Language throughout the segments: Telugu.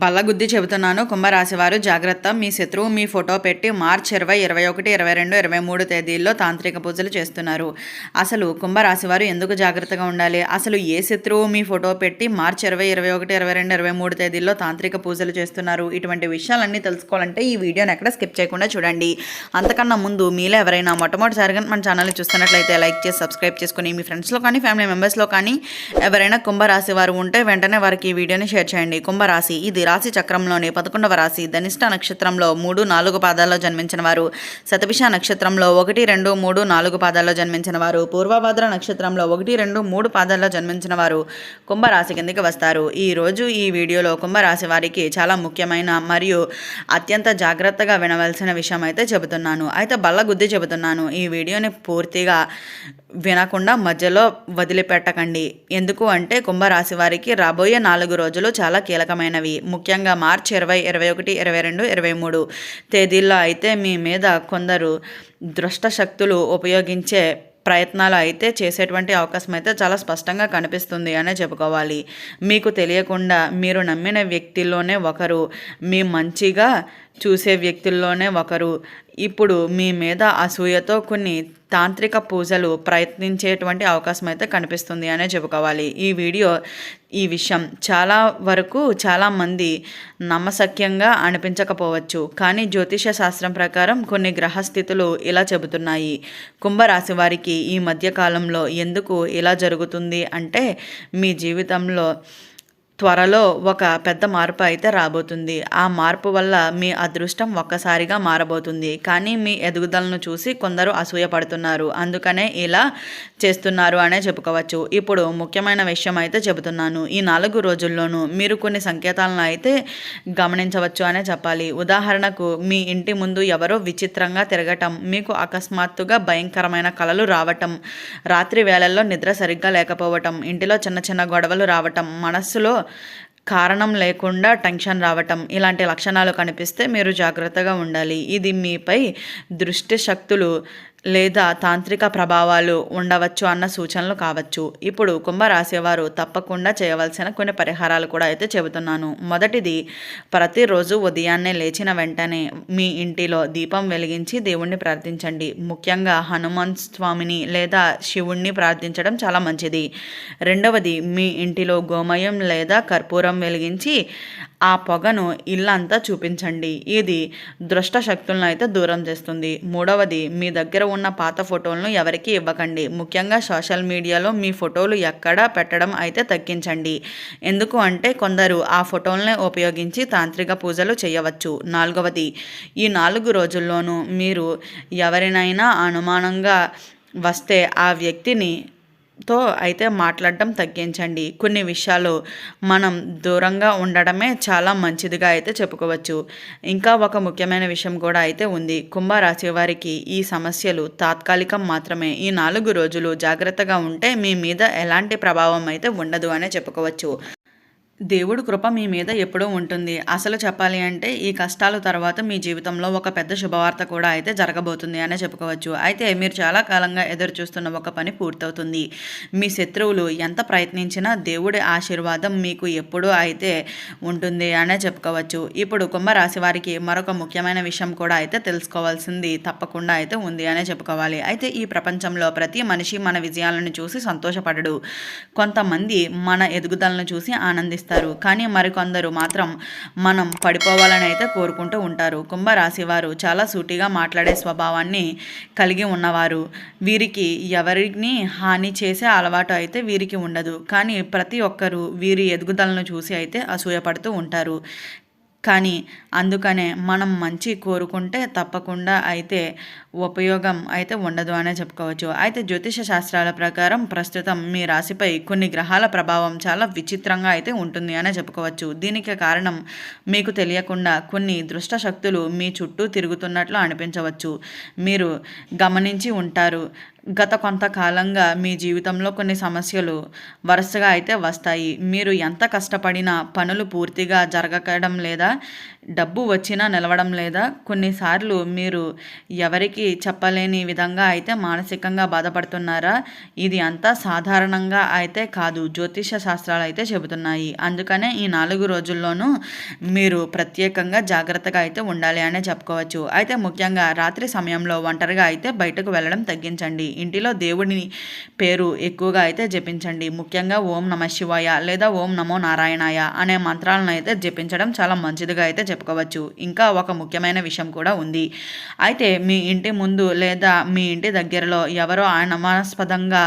బల్లగుద్ది చెబుతున్నాను కుంభరాశి వారు జాగ్రత్త. మీ శత్రువు మీ ఫోటో పెట్టి మార్చ్ 20, 21, 22, 23 తేదీల్లో తాంత్రిక పూజలు చేస్తున్నారు. అసలు కుంభరాశి వారు ఎందుకు జాగ్రత్తగా ఉండాలి? అసలు ఏ శత్రువు మీ ఫోటో పెట్టి మార్చ్ 20, 21, 22, 23 తేదీల్లో తాంత్రిక పూజలు చేస్తున్నారు? ఇటువంటి విషయాలన్నీ తెలుసుకోవాలంటే ఈ వీడియోని ఎక్కడ స్కిప్ చేయకుండా చూడండి. అంతకన్నా ముందు మీలో ఎవరైనా మొట్టమొదటిసారిగా మన ఛానల్ని చూస్తున్నట్లయితే లైక్ చేసి సబ్స్క్రైబ్ చేసుకుని మీ ఫ్రెండ్స్లో కానీ ఫ్యామిలీ మెంబర్స్లో కానీ ఎవరైనా కుంభరాశి వారు ఉంటే వెంటనే వారికి ఈ వీడియోని షేర్ చేయండి. కుంభరాశి ఇది రాశి చక్రంలోని 11వ రాశి. ధనిష్ట నక్షత్రంలో 3, 4 పాదాల్లో జన్మించిన వారు, శతభిష నక్షత్రంలో 1, 2, 3, 4 పాదాల్లో జన్మించిన వారు, పూర్వభద్ర నక్షత్రంలో 1, 2, 3 పాదాల్లో జన్మించిన వారు కుంభరాశి కిందకి వస్తారు. ఈరోజు ఈ వీడియోలో కుంభరాశి వారికి చాలా ముఖ్యమైన మరియు అత్యంత జాగ్రత్తగా వినవలసిన విషయం అయితే చెబుతున్నాను. అయితే బల్లగుద్ది చెబుతున్నాను. ఈ వీడియోని పూర్తిగా వినకుండా మధ్యలో వదిలిపెట్టకండి. ఎందుకు అంటే కుంభరాశి వారికి రాబోయే 4 రోజులు చాలా కీలకమైనవి. ముఖ్యంగా మార్చ్ 20, 21, 22, 23 తేదీల్లో అయితే మీ మీద కొందరు దుష్ట శక్తులు ఉపయోగించే ప్రయత్నాలు అయితే చేసేటువంటి అవకాశం అయితే చాలా స్పష్టంగా కనిపిస్తుంది అనే చెప్పుకోవాలి. మీకు తెలియకుండా మీరు నమ్మిన వ్యక్తిలోనే ఒకరు, మీ మంచిగా చూసే వ్యక్తుల్లోనే ఒకరు ఇప్పుడు మీ మీద అసూయతో కొన్ని తాంత్రిక పూజలు ప్రయత్నించేటువంటి అవకాశం అయితే కనిపిస్తుంది అనే చెప్పుకోవాలి. ఈ విషయం చాలా వరకు చాలామంది నమ్మశక్యంగా అనిపించకపోవచ్చు, కానీ జ్యోతిష శాస్త్రం ప్రకారం కొన్ని గ్రహస్థితులు ఇలా చెబుతున్నాయి. కుంభరాశి వారికి ఈ మధ్యకాలంలో ఎందుకు ఇలా జరుగుతుంది అంటే మీ జీవితంలో త్వరలో ఒక పెద్ద మార్పు అయితే రాబోతుంది. ఆ మార్పు వల్ల మీ అదృష్టం ఒక్కసారిగా మారబోతుంది. కానీ మీ ఎదుగుదలను చూసి కొందరు అసూయపడుతున్నారు, అందుకనే ఇలా చేస్తున్నారు అనే చెప్పుకోవచ్చు. ఇప్పుడు ముఖ్యమైన విషయం అయితే చెబుతున్నాను. ఈ 4 రోజుల్లోనూ మీరు కొన్ని సంకేతాలను అయితే గమనించవచ్చు అనే చెప్పాలి. ఉదాహరణకు మీ ఇంటి ముందు ఎవరో విచిత్రంగా తిరగటం, మీకు అకస్మాత్తుగా భయంకరమైన కలలు రావటం, రాత్రి వేళల్లో నిద్ర సరిగ్గా లేకపోవటం, ఇంటిలో చిన్న చిన్న గొడవలు రావటం, మనస్సులో కారణం లేకుండా టెన్షన్ రావటం, ఇలాంటి లక్షణాలు కనిపిస్తే మీరు జాగ్రత్తగా ఉండాలి. ఇది మీపై దృష్టి శక్తులు లేదా తాంత్రిక ప్రభావాలు ఉండవచ్చు అన్న సూచనలు కావచ్చు. ఇప్పుడు కుంభరాశి వారు తప్పకుండా చేయవలసిన కొన్ని పరిహారాలు కూడా అయితే చెబుతున్నాను. మొదటిది, ప్రతిరోజు ఉదయాన్నే లేచిన వెంటనే మీ ఇంటిలో దీపం వెలిగించి దేవుణ్ణి ప్రార్థించండి. ముఖ్యంగా హనుమాన్ స్వామిని లేదా శివుణ్ణి ప్రార్థించడం చాలా మంచిది. రెండవది, మీ ఇంటిలో గోమయం లేదా కర్పూరం వెలిగించి ఆ పొగను ఇల్లంతా చూపించండి. ఇది దుష్ట శక్తులను అయితే దూరం చేస్తుంది. మూడవది, మీ దగ్గర ఉన్న పాత ఫోటోలను ఎవరికి ఇవ్వకండి. ముఖ్యంగా సోషల్ మీడియాలో మీ ఫోటోలు ఎక్కడా పెట్టడం అయితే తగ్గించండి. ఎందుకు అంటే కొందరు ఆ ఫోటోలనే ఉపయోగించి తాంత్రిక పూజలు చేయవచ్చు. నాలుగవది, ఈ 4 రోజుల్లోనూ మీరు ఎవరినైనా అనుమానంగా వస్తే ఆ వ్యక్తిని అయితే మాట్లాడడం తగ్గించండి. కొన్ని విషయాలు మనం దూరంగా ఉండడమే చాలా మంచిదిగా అయితే చెప్పుకోవచ్చు. ఇంకా ఒక ముఖ్యమైన విషయం కూడా అయితే ఉంది. కుంభరాశి వారికి ఈ సమస్యలు తాత్కాలికం మాత్రమే. ఈ 4 రోజులు జాగ్రత్తగా ఉంటే మీ మీద ఎలాంటి ప్రభావం అయితే ఉండదు అనే చెప్పుకోవచ్చు. దేవుడు కృప మీ మీద ఎప్పుడూ ఉంటుంది. అసలు చెప్పాలి అంటే ఈ కష్టాల తర్వాత మీ జీవితంలో ఒక పెద్ద శుభవార్త కూడా అయితే జరగబోతుంది అనే చెప్పుకోవచ్చు. అయితే మీరు చాలా కాలంగా ఎదురు చూస్తున్న ఒక పని పూర్తవుతుంది. మీ శత్రువులు ఎంత ప్రయత్నించినా దేవుడి ఆశీర్వాదం మీకు ఎప్పుడూ అయితే ఉంటుంది అనే చెప్పుకోవచ్చు. ఇప్పుడు కుంభరాశి వారికి మరొక ముఖ్యమైన విషయం కూడా అయితే తెలుసుకోవాల్సింది తప్పకుండా అయితే ఉంది అనే చెప్పుకోవాలి. అయితే ఈ ప్రపంచంలో ప్రతి మనిషి మన విజయాలను చూసి సంతోషపడడు. కొంతమంది మన ఎదుగుదలను చూసి ఆనందిస్తారు, కానీ మరికొందరు మాత్రం మనం పడిపోవాలని అయితే కోరుకుంటూ ఉంటారు. కుంభరాశి వారు చాలా సూటిగా మాట్లాడే స్వభావాన్ని కలిగి ఉన్నవారు. వీరికి ఎవరిని హాని చేసే అలవాటు అయితే వీరికి ఉండదు. కానీ ప్రతి ఒక్కరూ వీరి ఎదుగుదలను చూసి అయితే అసూయపడుతూ ఉంటారు. కానీ అందుకనే మనం మంచి కోరుకుంటే తప్పకుండా అయితే ఉపయోగం అయితే ఉండదు అనే చెప్పుకోవచ్చు. అయితే జ్యోతిష శాస్త్రాల ప్రకారం ప్రస్తుతం మీ రాశిపై కొన్ని గ్రహాల ప్రభావం చాలా విచిత్రంగా అయితే ఉంటుంది అనే చెప్పుకోవచ్చు. దీనికి కారణం మీకు తెలియకుండా కొన్ని దుష్ట శక్తులు మీ చుట్టూ తిరుగుతున్నట్లు అనిపించవచ్చు. మీరు గమనించి ఉంటారు. గత కొంతకాలంగా మీ జీవితంలో కొన్ని సమస్యలు వరుసగా అయితే వస్తాయి. మీరు ఎంత కష్టపడినా పనులు పూర్తిగా జరగడం లేదా, డబ్బు వచ్చినా నిలవడం లేదా, కొన్నిసార్లు మీరు ఎవరికీ చెప్పలేని విధంగా అయితే మానసికంగా బాధపడుతున్నారా? ఇది అంతా సాధారణంగా అయితే కాదు, జ్యోతిష శాస్త్రాలు అయితే చెబుతున్నాయి. అందుకనే ఈ 4 రోజుల్లోనూ మీరు ప్రత్యేకంగా జాగ్రత్తగా అయితే ఉండాలి అనే చెప్పుకోవచ్చు. అయితే ముఖ్యంగా రాత్రి సమయంలో ఒంటరిగా అయితే బయటకు వెళ్ళడం తగ్గించండి. ఇంటిలో దేవుడి పేరు ఎక్కువగా అయితే జపించండి. ముఖ్యంగా ఓం నమ శివాయ లేదా ఓం నమో నారాయణాయ అనే మంత్రాలను అయితే జపించడం చాలా మంచిదిగా అయితే చెప్పుకోవచ్చు. ఇంకా ఒక ముఖ్యమైన విషయం కూడా ఉంది. అయితే మీ ఇంటి ముందు లేదా మీ ఇంటి దగ్గరలో ఎవరో అనుమానాస్పదంగా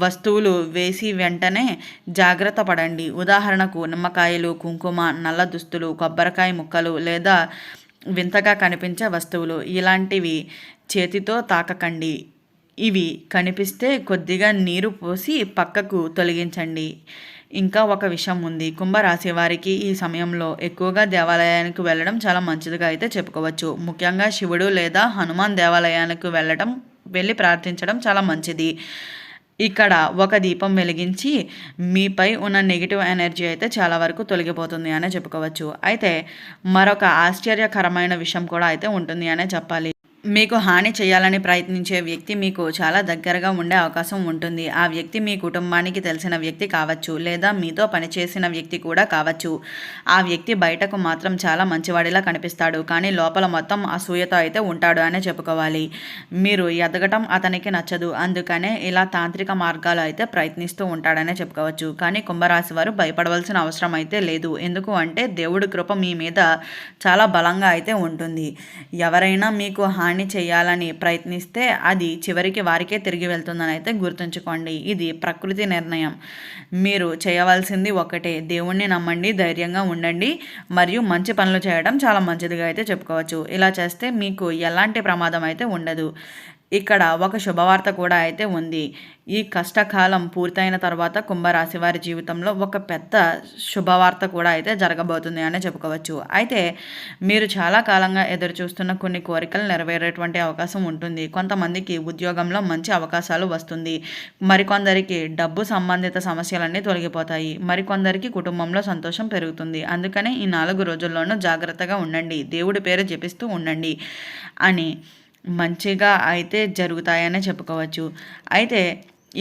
వస్తువులు వేసి వెంటనే జాగ్రత్త పడండి. ఉదాహరణకు నిమ్మకాయలు, కుంకుమ, నల్ల దుస్తులు, కొబ్బరికాయ ముక్కలు లేదా వింతగా కనిపించే వస్తువులు ఇలాంటివి చేతితో తాకకండి. ఇవి కనిపిస్తే కొద్దిగా నీరు పోసి పక్కకు తొలగించండి. ఇంకా ఒక విషయం ఉంది. కుంభరాశి వారికి ఈ సమయంలో ఎక్కువగా దేవాలయానికి వెళ్ళడం చాలా మంచిదిగా అయితే చెప్పుకోవచ్చు. ముఖ్యంగా శివుడు లేదా హనుమాన్ దేవాలయానికి వెళ్ళి ప్రార్థించడం చాలా మంచిది. ఇక్కడ ఒక దీపం వెలిగించి మీపై ఉన్న నెగిటివ్ ఎనర్జీ అయితే చాలా వరకు తొలగిపోతుంది అనే చెప్పుకోవచ్చు. అయితే మరొక ఆశ్చర్యకరమైన విషయం కూడా అయితే ఉంటుంది అనే చెప్పాలి. మీకు హాని చేయాలని ప్రయత్నించే వ్యక్తి మీకు చాలా దగ్గరగా ఉండే అవకాశం ఉంటుంది. ఆ వ్యక్తి మీ కుటుంబానికి తెలిసిన వ్యక్తి కావచ్చు లేదా మీతో పనిచేసిన వ్యక్తి కూడా కావచ్చు. ఆ వ్యక్తి బయటకు మాత్రం చాలా మంచివాడిలా కనిపిస్తాడు, కానీ లోపల మొత్తం అసూయతో అయితే ఉంటాడు అనే చెప్పుకోవాలి. మీరు ఎదగటం అతనికి నచ్చదు, అందుకనే ఇలా తాంత్రిక మార్గాలు అయితే ప్రయత్నిస్తూ ఉంటాడనే చెప్పుకోవచ్చు. కానీ కుంభరాశి వారు భయపడవలసిన అవసరం అయితే లేదు. ఎందుకు అంటే దేవుడి కృప మీ మీద చాలా బలంగా అయితే ఉంటుంది. ఎవరైనా మీకు హాని చేయాలని ప్రయత్నిస్తే అది చివరికి వారికే తిరిగి వెళ్తుందని అయితే గుర్తుంచుకోండి. ఇది ప్రకృతి నిర్ణయం. మీరు చేయవలసింది ఒకటే, దేవుణ్ణి నమ్మండి, ధైర్యంగా ఉండండి మరియు మంచి పనులు చేయడం చాలా మంచిదిగా అయితే చెప్పుకోవచ్చు. ఇలా చేస్తే మీకు ఎలాంటి ప్రమాదం అయితే ఉండదు. ఇక్కడ ఒక శుభవార్త కూడా అయితే ఉంది. ఈ కష్టకాలం పూర్తయిన తర్వాత కుంభరాశి వారి జీవితంలో ఒక పెద్ద శుభవార్త కూడా అయితే జరగబోతుంది అని చెప్పుకోవచ్చు. అయితే మీరు చాలా కాలంగా ఎదురు చూస్తున్న కొన్ని కోరికలు నెరవేరేటువంటి అవకాశం ఉంటుంది. కొంతమందికి ఉద్యోగంలో మంచి అవకాశాలు వస్తుంది. మరికొందరికి డబ్బు సంబంధిత సమస్యలన్నీ తొలగిపోతాయి. మరికొందరికి కుటుంబంలో సంతోషం పెరుగుతుంది. అందుకనే ఈ 4 రోజుల్లోనూ జాగ్రత్తగా ఉండండి, దేవుడి పేరు జపిస్తూ ఉండండి అని మంచిగా అయితే జరుగుతాయనే చెప్పుకోవచ్చు. అయితే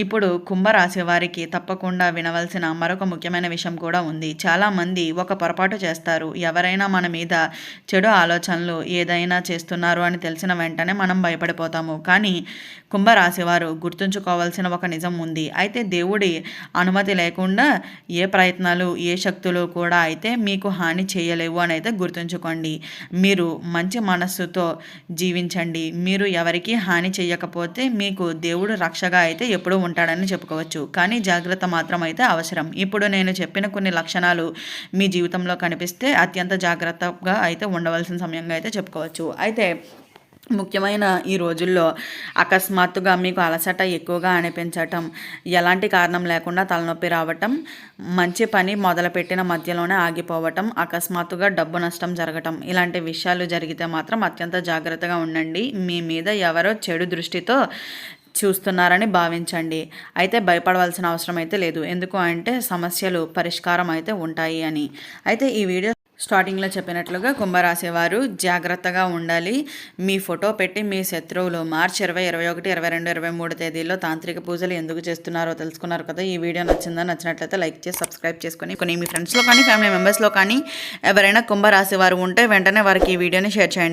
ఇప్పుడు కుంభరాశి వారికి తప్పకుండా వినవలసిన మరొక ముఖ్యమైన విషయం కూడా ఉంది. చాలామంది ఒక పొరపాటు చేస్తారు. ఎవరైనా మన మీద చెడు ఆలోచనలు ఏదైనా చేస్తున్నారు అని తెలిసిన వెంటనే మనం భయపడిపోతాము. కానీ కుంభరాశి వారు గుర్తుంచుకోవాల్సిన ఒక నిజం ఉంది. అయితే దేవుడి అనుమతి లేకుండా ఏ ప్రయత్నాలు ఏ శక్తులు కూడా అయితే మీకు హాని చేయలేవు అని అయితే గుర్తుంచుకోండి. మీరు మంచి మనస్సుతో జీవించండి. మీరు ఎవరికి హాని చేయకపోతే మీకు దేవుడు రక్షగా అయితే ఎప్పుడూ ఉంటాడని చెప్పుకోవచ్చు. కానీ జాగ్రత్త మాత్రం అయితే అవసరం. ఇప్పుడు నేను చెప్పిన కొన్ని లక్షణాలు మీ జీవితంలో కనిపిస్తే అత్యంత జాగ్రత్తగా అయితే ఉండవలసిన సమయంగా అయితే చెప్పుకోవచ్చు. అయితే ముఖ్యమైన ఈ రోజుల్లో అకస్మాత్తుగా మీకు అలసట ఎక్కువగా అనిపించటం, ఎలాంటి కారణం లేకుండా తలనొప్పి రావటం, మంచి పని మొదలుపెట్టిన మధ్యలోనే ఆగిపోవటం, అకస్మాత్తుగా డబ్బు నష్టం జరగటం, ఇలాంటి విషయాలు జరిగితే మాత్రం అత్యంత జాగ్రత్తగా ఉండండి. మీ మీద ఎవరో చెడు దృష్టితో చూస్తున్నారని భావించండి. అయితే భయపడవలసిన అవసరం అయితే లేదు. ఎందుకు అంటే సమస్యలు పరిష్కారం అయితే ఉంటాయి అని. అయితే ఈ వీడియో స్టార్టింగ్లో చెప్పినట్లుగా కుంభరాశి వారు జాగ్రత్తగా ఉండాలి. మీ ఫోటో పెట్టి మీ శత్రువులు మార్చి 20, 21, 22, 23 తేదీల్లో తాంత్రిక పూజలు ఎందుకు చేస్తున్నారో తెలుసుకున్నారు కదా. ఈ వీడియో నచ్చినట్లయితే లైక్ చేసి సబ్స్క్రైబ్ చేసుకొని మీ ఫ్రెండ్స్లో కానీ ఫ్యామిలీ మెంబర్స్లో కానీ ఎవరైనా కుంభరాశి వారు ఉంటే వెంటనే వారికి ఈ వీడియోని షేర్ చేయండి.